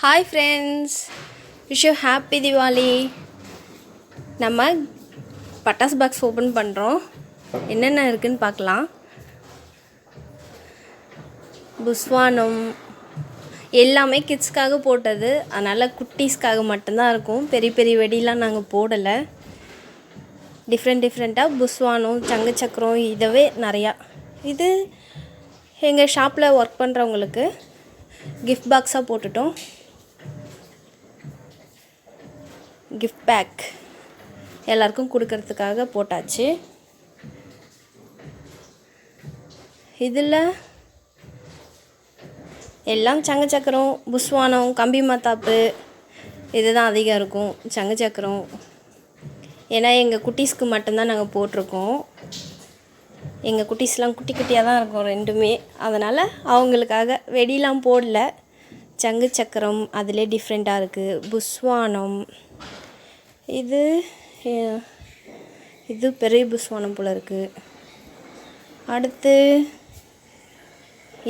Hi friends, wish you happy Diwali. நம்ம பட்டாசு box open பண்ணுறோம். என்னென்ன இருக்குன்னு பார்க்கலாம். புஸ்வானம் எல்லாமே கிட்ஸ்க்காக போட்டது, அதனால் குட்டீஸ்க்காக மட்டும்தான் இருக்கும். பெரிய பெரிய வெடிலாம் நாங்கள் போடலை. டிஃப்ரெண்ட்டாக புஸ்வானம், சங்கு சக்கரம் இதவே நிறையா. இது எங்கள் ஷாப்பில் ஒர்க் பண்ணுறவங்களுக்கு கிஃப்ட் பாக்ஸாக போட்டுட்டோம். கிஃப்ட் பேக் எல்லாருக்கும் கொடுக்கறதுக்காக போட்டாச்சு. இதில் எல்லாம் சங்கு சக்கரம், புஸ்வானம், கம்பி மத்தாப்பு இதுதான் அதிகம் இருக்கும். சங்கு சக்கரம் ஏன்னா எங்கள் குட்டீஸ்க்கு மட்டும்தான் நாங்கள் போட்டிருக்கோம். எங்கள் குட்டீஸ்லாம் குட்டி குட்டியாக தான் இருக்கும் ரெண்டுமே, அதனால் அவங்களுக்காக வெடிலாம் போடல. சங்கு சக்கரம் அதிலே டிஃப்ரெண்ட்டாக இருக்குது. புஸ்வானம் இது பெரிய புஸ்வானம் போல் இருக்குது. அடுத்து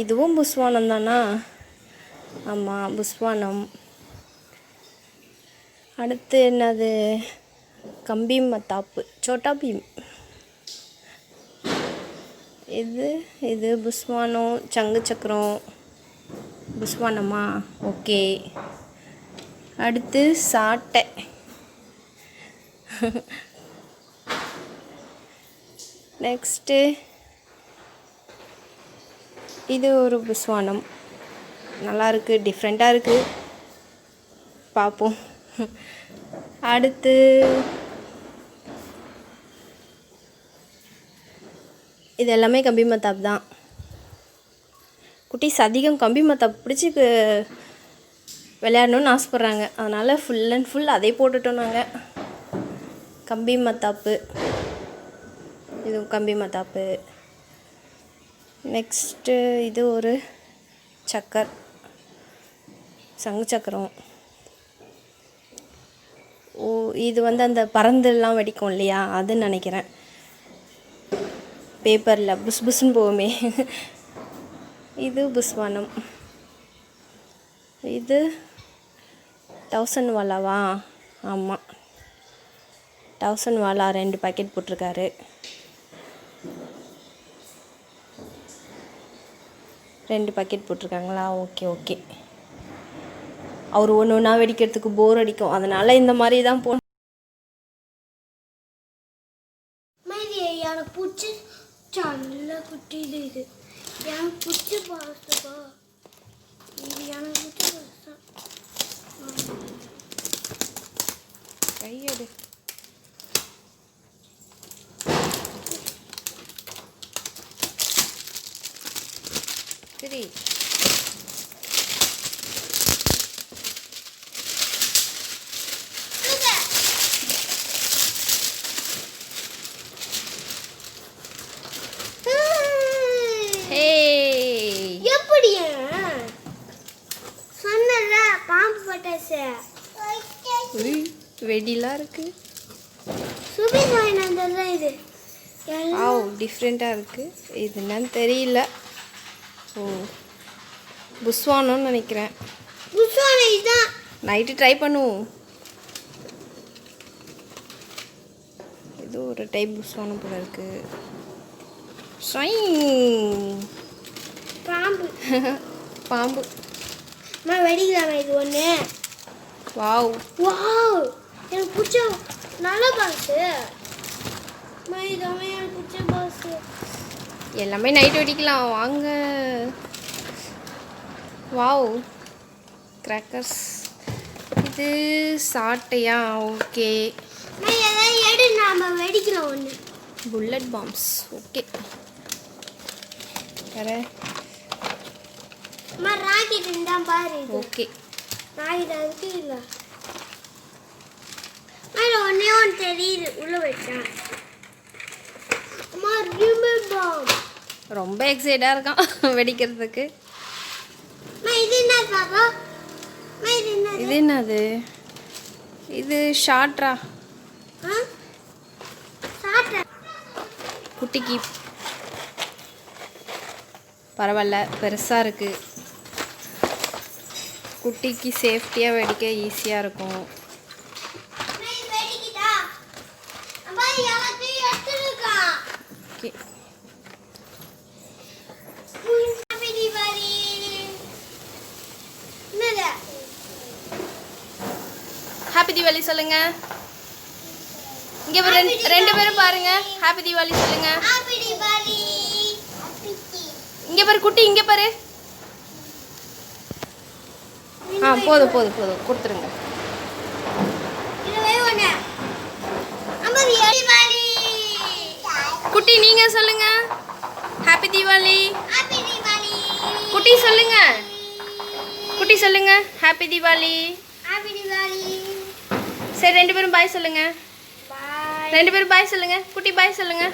இதுவும் புஸ்வானம் தானா? ஆமாம், புஸ்வானம். அடுத்து என்னது? கம்பி மத்தாப்பு, சோட்டா பீம். இது புஸ்வானம், சங்கு சக்கரம், புஸ்வானமா? ஓகே. அடுத்து சாட்டை. நெக்ஸ்ட்டு இது ஒரு புஸ்வானம், நல்லாயிருக்கு, டிஃப்ரெண்ட்டாக இருக்குது, பார்ப்போம். அடுத்து இது எல்லாமே கம்பி மத்தாப்பு தான். குட்டீஸ் அதிகம் கம்பி மத்தாப்பு பிடிச்சி விளையாடணுன்னு ஆசைப்பட்றாங்க, அதனால் ஃபுல் அண்ட் ஃபுல் அதே போட்டுட்டோம் நாங்கள். கம்பி மத்தாப்பு, இது கம்பி மத்தாப்பு. நெக்ஸ்ட்டு இது ஒரு சங்கு சக்கரம். இது அந்த பறந்துலாம் வெடிக்கும் இல்லையா, அதுன்னு நினைக்கிறேன். பேப்பரில் புஸ் புஸ்ன்னு போகுமே, இது புஸ்வானம். இது 1000 வாலாவா? ஆமாம், 1000 வாலா 2 பாக்கெட் போட்டிருக்காரு. ரெண்டு பாக்கெட் போட்டிருக்காங்களா? ஓகே. அவர் ஒன்று ஒன்றா வெடிக்கிறதுக்கு போர் அடிக்கும், அதனால் இந்த மாதிரி தான் போ. எனக்கு பிடிச்ச நல்ல குட்டி இது எனக்கு பிடிச்ச பாஸ்தா. இது எனக்கு பிடிச்ச பாஸ்தா. கையெடு. சரி, எப்படியா சொன்னல பாம்பு பட்டாசு வெடிலாம் இருக்கு. சுபி வாங்கினதான் இது. டிஃப்ரெண்ட்டாக இருக்குது. இது என்னன்னு தெரியல. புஸ்வானம்னு நினைக்கிறேன். புஸ்வானம் இதுதான். நைட்டு ட்ரை பண்ணுவோம். இது ஒரு டைப் புஸ்வானம் போல இருக்கு. பாம்பு வெடிக்கலாமா இது ஒன்று? வாவ் எனக்கு பிடிச்ச நல்ல பாக்ஸு. இதாமே எனக்கு பிடிச்ச பாக்ஸு. எல்லாமே நைட் வெடிக்கலாம் வாங்க. Wow, crackers. இது சாட்டையா? ஓகே, எடு நாம வெடிக்கலாம் ஒன்று. Bullet palms. ஓகே. வேற ராக்கெட் இருந்தால் பாரு. ஓகே, ராக்கெட் அதுக்கு இல்லை. ஒன்றே ஒன்று தெரியுது, உள்ள வச்சேன். ரொம்ப எக்ஸைட்டாக இருக்கான் வெடிக்கிறதுக்கு. இது என்னது? இது ஷார்ட்ரா? குட்டிக்கு பரவாயில்ல, பெருசாக இருக்குது. குட்டிக்கு சேஃப்டியாக வெடிக்க ஈஸியாக இருக்கும். ஓகே. ஹாப்பி தீபாவளி சொல்லுங்க. இங்கே ரெண்டு பேரும் பாருங்க. ஹாப்பி தீபாவளி சொல்லுங்க. இங்கே பாரு குட்டி, இங்கே பாரு. போதும் போதும் போதும், கொடுத்துருங்க. குட்டி நீங்க சொல்லுங்க. ஹாப்பி தீபாவளி. குட்டி சொல்லுங்க. குட்டி சொல்லுங்க. ஹாப்பி தீபாவளி. சரி, ரெண்டு பேரும் பாய் சொல்லுங்க. ரெண்டு பேரும் பாய் சொல்லுங்க. குட்டி பாய் சொல்லுங்க.